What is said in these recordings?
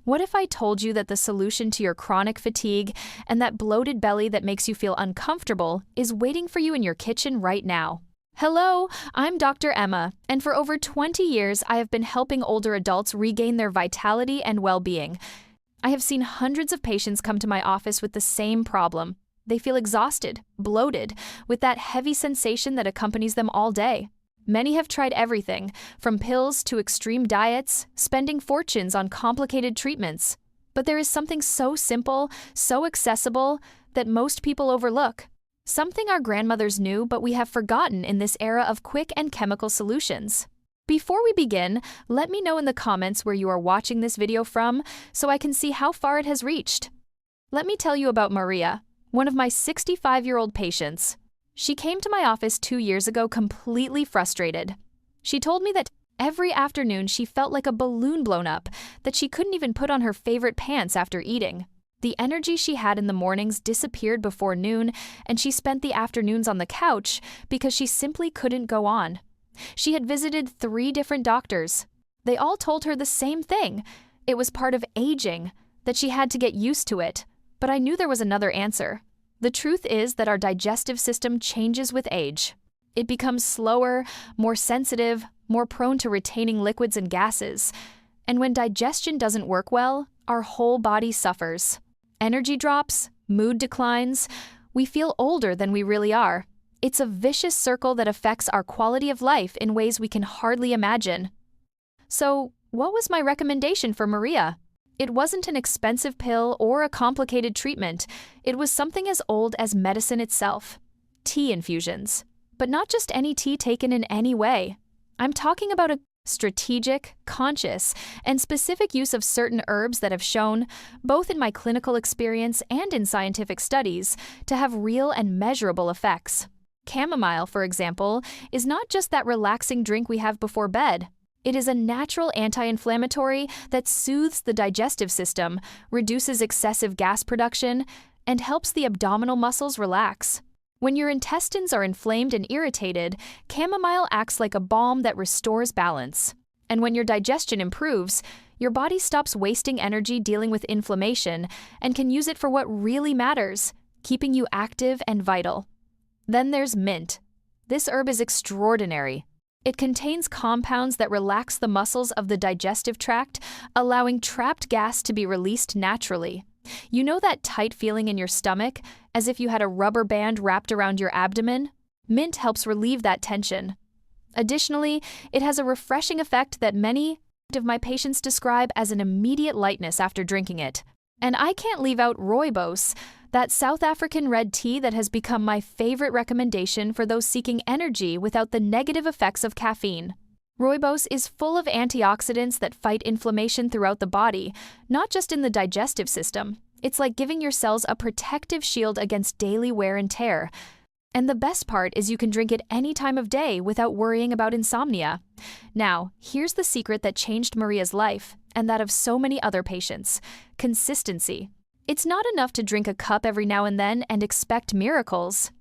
What if I told you that the solution to your chronic fatigue and that bloated belly that makes you feel uncomfortable is waiting for you in your kitchen right now? Hello, I'm Dr. Emma, and for over 20 years I have been helping older adults regain their vitality and well-being. I have seen hundreds of patients come to my office with the same problem. They feel exhausted, bloated, with that heavy sensation that accompanies them all day. Many have tried everything, from pills to extreme diets, spending fortunes on complicated treatments. But there is something so simple, so accessible, that most people overlook. Something our grandmothers knew but we have forgotten in this era of quick and chemical solutions. Before we begin, let me know in the comments where you are watching this video from so I can see how far it has reached. Let me tell you about Maria, one of my 65-year-old patients. She came to my office 2 years ago completely frustrated. She told me that every afternoon she felt like a balloon blown up, that she couldn't even put on her favorite pants after eating. The energy she had in the mornings disappeared before noon, and she spent the afternoons on the couch because she simply couldn't go on. She had visited 3 different doctors. They all told her the same thing. It was part of aging, that she had to get used to it. But I knew there was another answer. The truth is that our digestive system changes with age. It becomes slower, more sensitive, more prone to retaining liquids and gases. And when digestion doesn't work well, our whole body suffers. Energy drops, mood declines, we feel older than we really are. It's a vicious circle that affects our quality of life in ways we can hardly imagine. So, what was my recommendation for Maria? It wasn't an expensive pill or a complicated treatment. It was something as old as medicine itself. Tea infusions. But not just any tea taken in any way. I'm talking about a strategic, conscious, and specific use of certain herbs that have shown, both in my clinical experience and in scientific studies, to have real and measurable effects. Chamomile, for example, is not just that relaxing drink we have before bed. It is a natural anti-inflammatory that soothes the digestive system, reduces excessive gas production, and helps the abdominal muscles relax. When your intestines are inflamed and irritated, chamomile acts like a balm that restores balance. And when your digestion improves, your body stops wasting energy dealing with inflammation and can use it for what really matters, keeping you active and vital. Then there's mint. This herb is extraordinary. It contains compounds that relax the muscles of the digestive tract, allowing trapped gas to be released naturally. You know that tight feeling in your stomach, as if you had a rubber band wrapped around your abdomen? Mint helps relieve that tension. Additionally, it has a refreshing effect that many of my patients describe as an immediate lightness after drinking it. And I can't leave out rooibos, that South African red tea that has become my favorite recommendation for those seeking energy without the negative effects of caffeine. Rooibos is full of antioxidants that fight inflammation throughout the body, not just in the digestive system. It's like giving your cells a protective shield against daily wear and tear. And the best part is you can drink it any time of day without worrying about insomnia. Now, here's the secret that changed Maria's life, and that of so many other patients: consistency. It's not enough to drink a cup every now and then and expect miracles.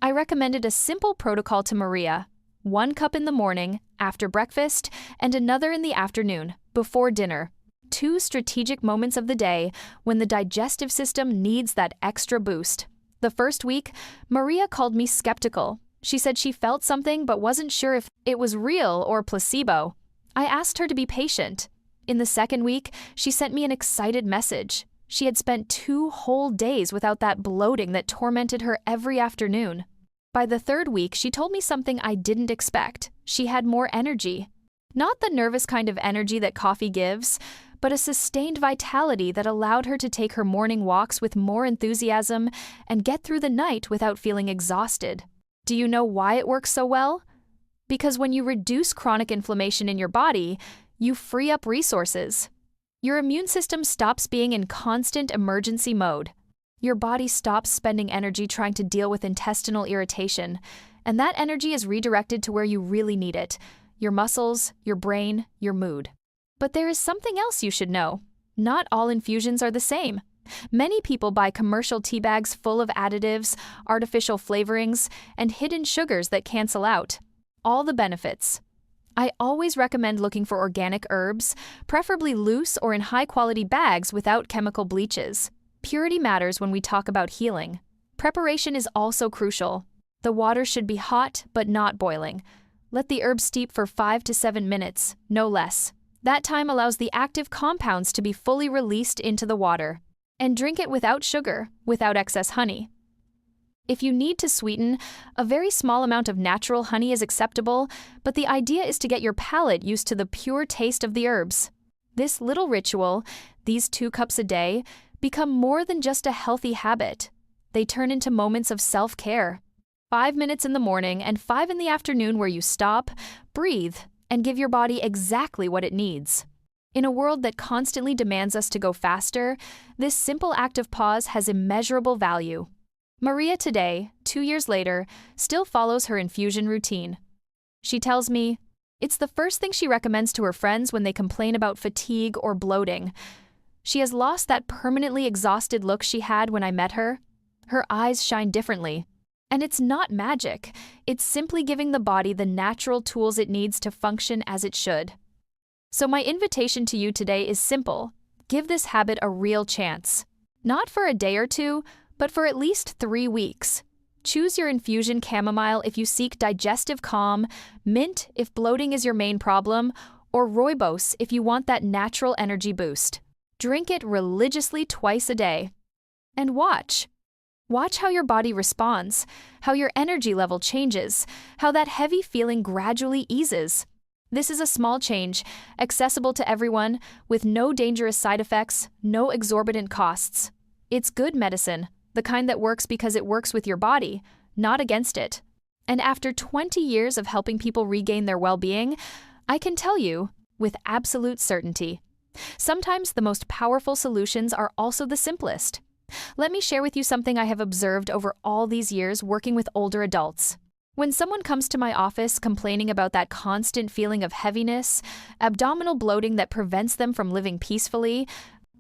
I recommended a simple protocol to Maria: 1 cup in the morning, after breakfast, and another in the afternoon, before dinner. 2 strategic moments of the day when the digestive system needs that extra boost. The first week, Maria called me skeptical. She said she felt something but wasn't sure if it was real or placebo. I asked her to be patient. In the second week, she sent me an excited message. She had spent 2 whole days without that bloating that tormented her every afternoon. By the 3rd week, she told me something I didn't expect. She had more energy. Not the nervous kind of energy that coffee gives, but a sustained vitality that allowed her to take her morning walks with more enthusiasm and get through the night without feeling exhausted. Do you know why it works so well? Because when you reduce chronic inflammation in your body, you free up resources. Your immune system stops being in constant emergency mode. Your body stops spending energy trying to deal with intestinal irritation, and that energy is redirected to where you really need it: your muscles, your brain, your mood. But there is something else you should know. Not all infusions are the same. Many people buy commercial tea bags full of additives, artificial flavorings, and hidden sugars that cancel out all the benefits. I always recommend looking for organic herbs, preferably loose or in high-quality bags without chemical bleaches. Purity matters when we talk about healing. Preparation is also crucial. The water should be hot but not boiling. Let the herbs steep for 5 to 7 minutes, no less. That time allows the active compounds to be fully released into the water. And drink it without sugar, without excess honey. If you need to sweeten, a very small amount of natural honey is acceptable, but the idea is to get your palate used to the pure taste of the herbs. This little ritual, these 2 cups a day, become more than just a healthy habit. They turn into moments of self-care. 5 minutes in the morning and 5 in the afternoon where you stop, breathe, and give your body exactly what it needs. In a world that constantly demands us to go faster, this simple act of pause has immeasurable value. Maria today, 2 years later, still follows her infusion routine. She tells me, it's the first thing she recommends to her friends when they complain about fatigue or bloating. She has lost that permanently exhausted look she had when I met her. Her eyes shine differently. And it's not magic, it's simply giving the body the natural tools it needs to function as it should. So my invitation to you today is simple. Give this habit a real chance. Not for a day or two, but for at least 3 weeks. Choose your infusion chamomile if you seek digestive calm, mint if bloating is your main problem, or rooibos if you want that natural energy boost. Drink it religiously twice a day. And watch. Watch how your body responds, how your energy level changes, how that heavy feeling gradually eases. This is a small change, accessible to everyone, with no dangerous side effects, no exorbitant costs. It's good medicine, the kind that works because it works with your body, not against it. And after 20 years of helping people regain their well-being, I can tell you, with absolute certainty, sometimes the most powerful solutions are also the simplest. Let me share with you something I have observed over all these years working with older adults. When someone comes to my office complaining about that constant feeling of heaviness, abdominal bloating that prevents them from living peacefully,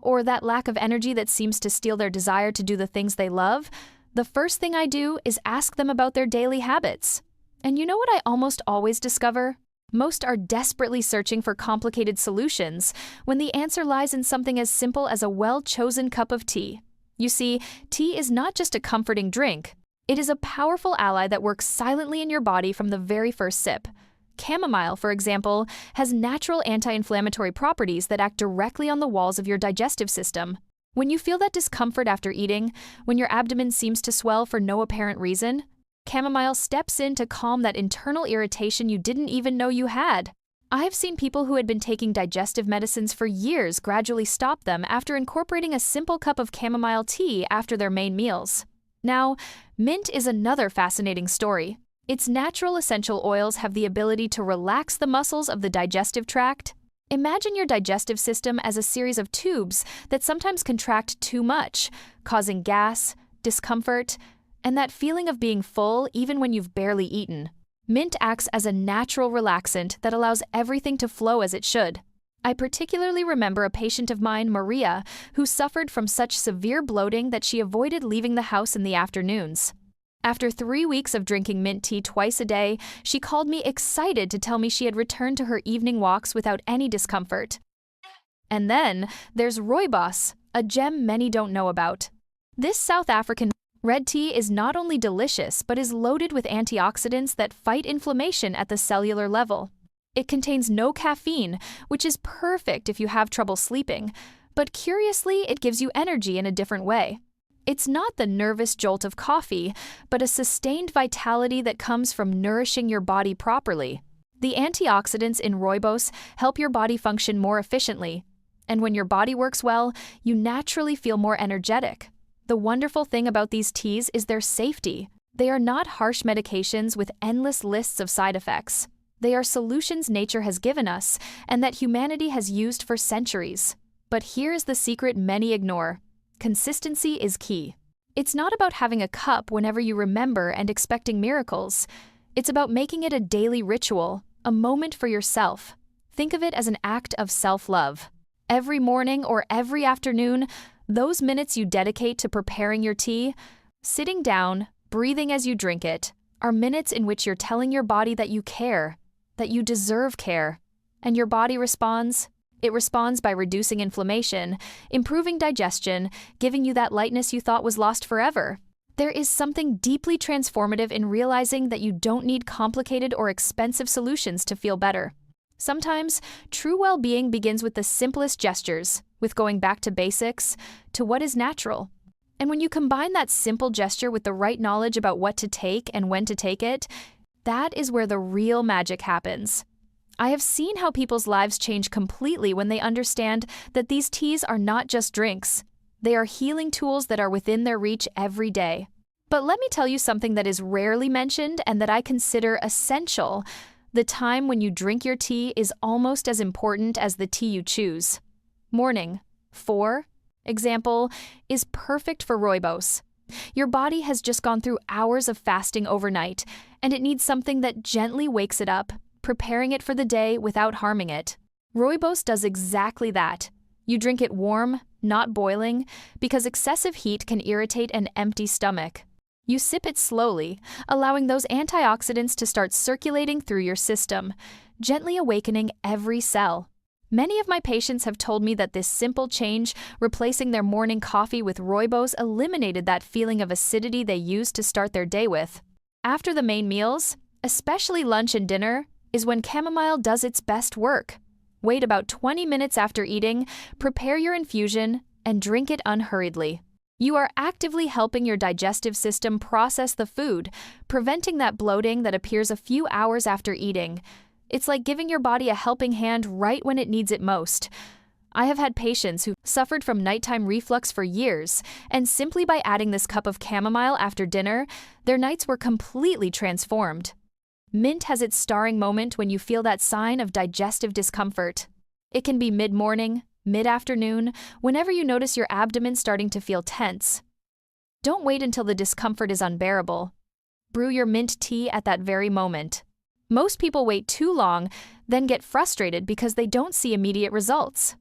or that lack of energy that seems to steal their desire to do the things they love, the first thing I do is ask them about their daily habits. And you know what I almost always discover? Most are desperately searching for complicated solutions when the answer lies in something as simple as a well-chosen cup of tea. You see, tea is not just a comforting drink. It is a powerful ally that works silently in your body from the very first sip. Chamomile, for example, has natural anti-inflammatory properties that act directly on the walls of your digestive system. When you feel that discomfort after eating, when your abdomen seems to swell for no apparent reason, chamomile steps in to calm that internal irritation you didn't even know you had. I've seen people who had been taking digestive medicines for years gradually stop them after incorporating a simple cup of chamomile tea after their main meals. Now, mint is another fascinating story. Its natural essential oils have the ability to relax the muscles of the digestive tract. Imagine your digestive system as a series of tubes that sometimes contract too much, causing gas, discomfort, and that feeling of being full even when you've barely eaten. Mint acts as a natural relaxant that allows everything to flow as it should. I particularly remember a patient of mine, Maria, who suffered from such severe bloating that she avoided leaving the house in the afternoons. After 3 weeks of drinking mint tea twice a day, she called me excited to tell me she had returned to her evening walks without any discomfort. And then there's rooibos, a gem many don't know about. This South African red tea is not only delicious but is loaded with antioxidants that fight inflammation at the cellular level. It contains no caffeine, which is perfect if you have trouble sleeping, but curiously, it gives you energy in a different way. It's not the nervous jolt of coffee, but a sustained vitality that comes from nourishing your body properly. The antioxidants in rooibos help your body function more efficiently, and when your body works well, you naturally feel more energetic. The wonderful thing about these teas is their safety. They are not harsh medications with endless lists of side effects. They are solutions nature has given us and that humanity has used for centuries. But here's the secret many ignore. Consistency is key. It's not about having a cup whenever you remember and expecting miracles. It's about making it a daily ritual, a moment for yourself. Think of it as an act of self-love. Every morning or every afternoon, those minutes you dedicate to preparing your tea, sitting down, breathing as you drink it, are minutes in which you're telling your body that you care, that you deserve care. And your body responds. It responds by reducing inflammation, improving digestion, giving you that lightness you thought was lost forever. There is something deeply transformative in realizing that you don't need complicated or expensive solutions to feel better. Sometimes, true well-being begins with the simplest gestures, with going back to basics, to what is natural. And when you combine that simple gesture with the right knowledge about what to take and when to take it, that is where the real magic happens. I have seen how people's lives change completely when they understand that these teas are not just drinks. They are healing tools that are within their reach every day. But let me tell you something that is rarely mentioned and that I consider essential. The time when you drink your tea is almost as important as the tea you choose. Morning, 4, example, is perfect for rooibos. Your body has just gone through hours of fasting overnight, and it needs something that gently wakes it up, preparing it for the day without harming it. Rooibos does exactly that. You drink it warm, not boiling, because excessive heat can irritate an empty stomach. You sip it slowly, allowing those antioxidants to start circulating through your system, gently awakening every cell. Many of my patients have told me that this simple change, replacing their morning coffee with rooibos, eliminated that feeling of acidity they used to start their day with. After the main meals, especially lunch and dinner, is when chamomile does its best work. Wait about 20 minutes after eating, prepare your infusion, and drink it unhurriedly. You are actively helping your digestive system process the food, preventing that bloating that appears a few hours after eating. It's like giving your body a helping hand right when it needs it most. I have had patients who suffered from nighttime reflux for years, and simply by adding this cup of chamomile after dinner, their nights were completely transformed. Mint has its starring moment when you feel that sign of digestive discomfort. It can be mid-morning, mid-afternoon, whenever you notice your abdomen starting to feel tense. Don't wait until the discomfort is unbearable. Brew your mint tea at that very moment. Most people wait too long, then get frustrated because they don't see immediate results.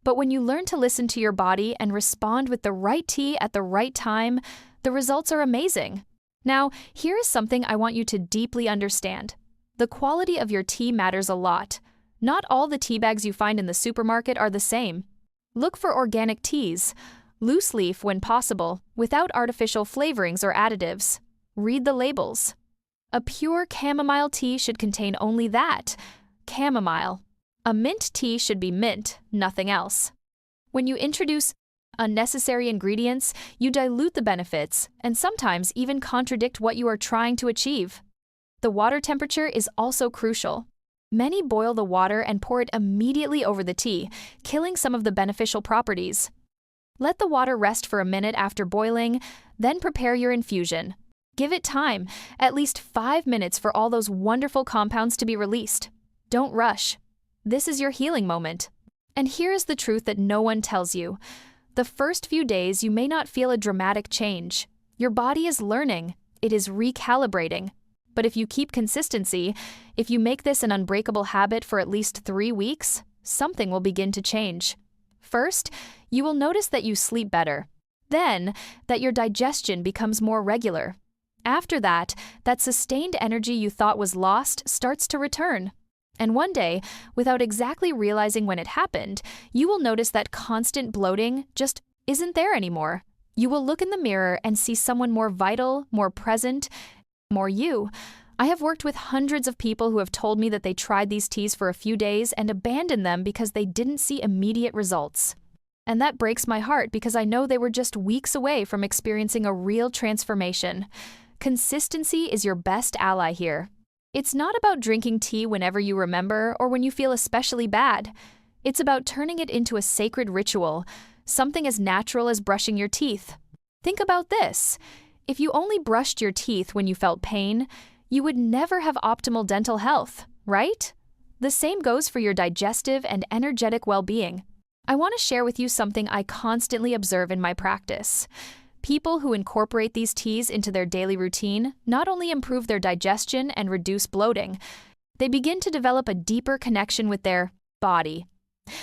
But when you learn to listen to your body and respond with the right tea at the right time, the results are amazing. Now, here is something I want you to deeply understand. The quality of your tea matters a lot. Not all the tea bags you find in the supermarket are the same. Look for organic teas, loose leaf when possible, without artificial flavorings or additives. Read the labels. A pure chamomile tea should contain only that, chamomile. A mint tea should be mint, nothing else. When you introduce unnecessary ingredients, you dilute the benefits and sometimes even contradict what you are trying to achieve. The water temperature is also crucial. Many boil the water and pour it immediately over the tea, killing some of the beneficial properties. Let the water rest for a minute after boiling, then prepare your infusion. Give it time, at least 5 minutes for all those wonderful compounds to be released. Don't rush. This is your healing moment. And here is the truth that no one tells you. The first few days you may not feel a dramatic change. Your body is learning. It is recalibrating. But if you keep consistency, if you make this an unbreakable habit for at least 3 weeks, something will begin to change. First, you will notice that you sleep better. Then, that your digestion becomes more regular. After that sustained energy you thought was lost starts to return. And one day, without exactly realizing when it happened, you will notice that constant bloating just isn't there anymore. You will look in the mirror and see someone more vital, more present, more you. I have worked with hundreds of people who have told me that they tried these teas for a few days and abandoned them because they didn't see immediate results. And that breaks my heart because I know they were just weeks away from experiencing a real transformation. Consistency is your best ally here. It's not about drinking tea whenever you remember or when you feel especially bad. It's about turning it into a sacred ritual, something as natural as brushing your teeth. Think about this. If you only brushed your teeth when you felt pain, you would never have optimal dental health, right? The same goes for your digestive and energetic well-being. I want to share with you something I constantly observe in my practice. People who incorporate these teas into their daily routine not only improve their digestion and reduce bloating, they begin to develop a deeper connection with their body.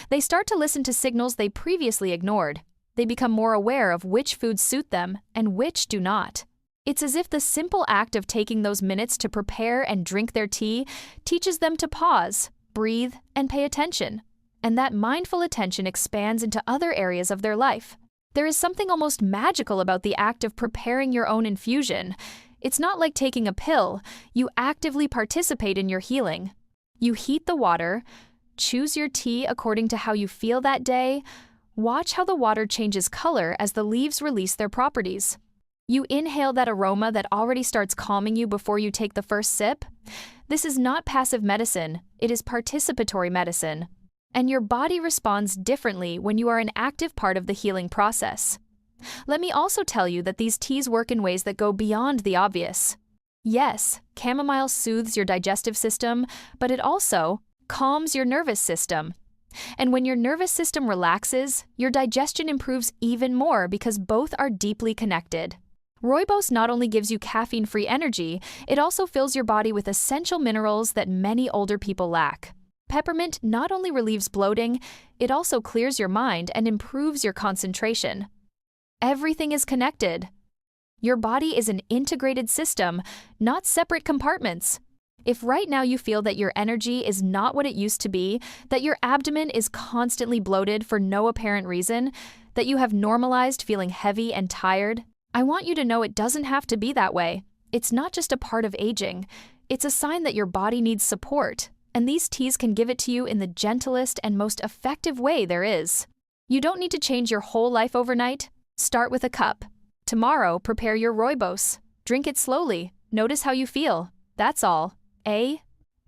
They start to listen to signals they previously ignored. They become more aware of which foods suit them and which do not. It's as if the simple act of taking those minutes to prepare and drink their tea teaches them to pause, breathe, and pay attention. And that mindful attention expands into other areas of their life. There is something almost magical about the act of preparing your own infusion. It's not like taking a pill. You actively participate in your healing. You heat the water, choose your tea according to how you feel that day, watch how the water changes color as the leaves release their properties. You inhale that aroma that already starts calming you before you take the first sip. This is not passive medicine, it is participatory medicine. And your body responds differently when you are an active part of the healing process. Let me also tell you that these teas work in ways that go beyond the obvious. Yes, chamomile soothes your digestive system, but it also calms your nervous system. And when your nervous system relaxes, your digestion improves even more because both are deeply connected. Rooibos not only gives you caffeine-free energy, it also fills your body with essential minerals that many older people lack. Peppermint not only relieves bloating, it also clears your mind and improves your concentration. Everything is connected. Your body is an integrated system, not separate compartments. If right now you feel that your energy is not what it used to be, that your abdomen is constantly bloated for no apparent reason, that you have normalized feeling heavy and tired, I want you to know it doesn't have to be that way. It's not just a part of aging. It's a sign that your body needs support, and these teas can give it to you in the gentlest and most effective way there is. You don't need to change your whole life overnight. Start with a cup. Tomorrow, prepare your rooibos. Drink it slowly. Notice how you feel. That's all. A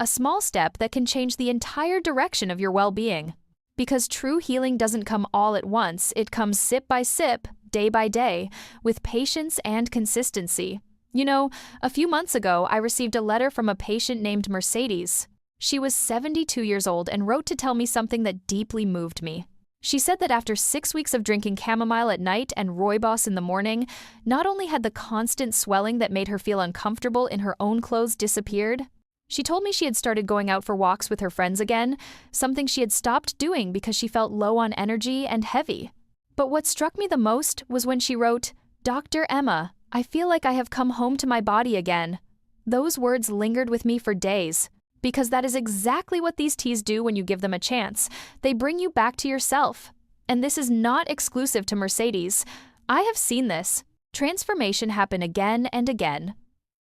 small step that can change the entire direction of your well-being. Because true healing doesn't come all at once, it comes sip by sip, day by day, with patience and consistency. You know, a few months ago, I received a letter from a patient named Mercedes. She was 72 years old and wrote to tell me something that deeply moved me. She said that after 6 weeks of drinking chamomile at night and rooibos in the morning, not only had the constant swelling that made her feel uncomfortable in her own clothes disappeared, she told me she had started going out for walks with her friends again, something she had stopped doing because she felt low on energy and heavy. But what struck me the most was when she wrote, "Dr. Emma, I feel like I have come home to my body again." Those words lingered with me for days, because that is exactly what these teas do when you give them a chance. They bring you back to yourself. And this is not exclusive to Mercedes. I have seen this transformation happen again and again.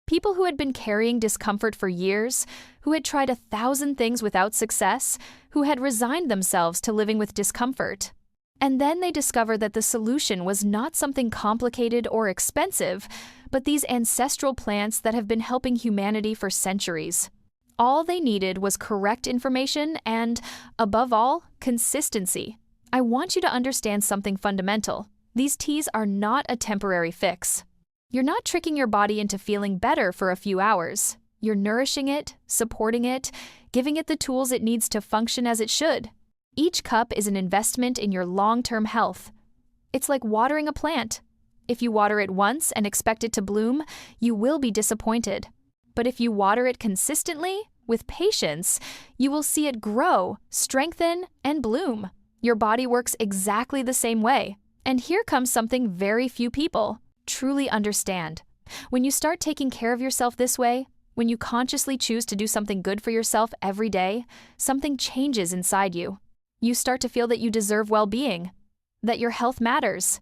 People who had been carrying discomfort for years, who had tried 1,000 things without success, who had resigned themselves to living with discomfort. And then they discovered that the solution was not something complicated or expensive, but these ancestral plants that have been helping humanity for centuries. All they needed was correct information and, above all, consistency. I want you to understand something fundamental. These teas are not a temporary fix. You're not tricking your body into feeling better for a few hours. You're nourishing it, supporting it, giving it the tools it needs to function as it should. Each cup is an investment in your long-term health. It's like watering a plant. If you water it once and expect it to bloom, you will be disappointed. But if you water it consistently, with patience, you will see it grow, strengthen, and bloom. Your body works exactly the same way. And here comes something very few people truly understand. When you start taking care of yourself this way, when you consciously choose to do something good for yourself every day, something changes inside you. You start to feel that you deserve well-being, that your health matters,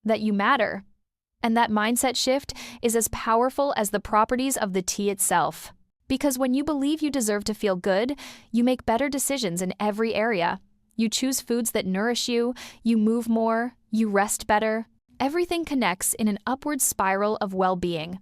that you matter. And that mindset shift is as powerful as the properties of the tea itself. Because when you believe you deserve to feel good, you make better decisions in every area. You choose foods that nourish you, you move more, you rest better. Everything connects in an upward spiral of well-being.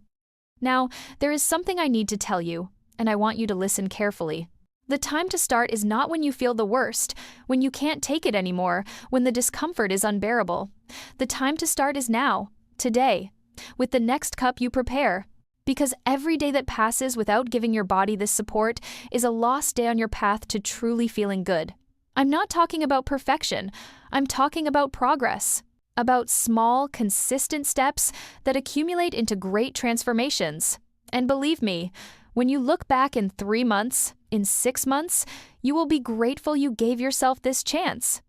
Now, there is something I need to tell you, and I want you to listen carefully. The time to start is not when you feel the worst, when you can't take it anymore, when the discomfort is unbearable. The time to start is now, today, with the next cup you prepare. Because every day that passes without giving your body this support is a lost day on your path to truly feeling good. I'm not talking about perfection. I'm talking about progress. About small, consistent steps that accumulate into great transformations. And believe me, when you look back in 3 months, in 6 months, you will be grateful you gave yourself this chance.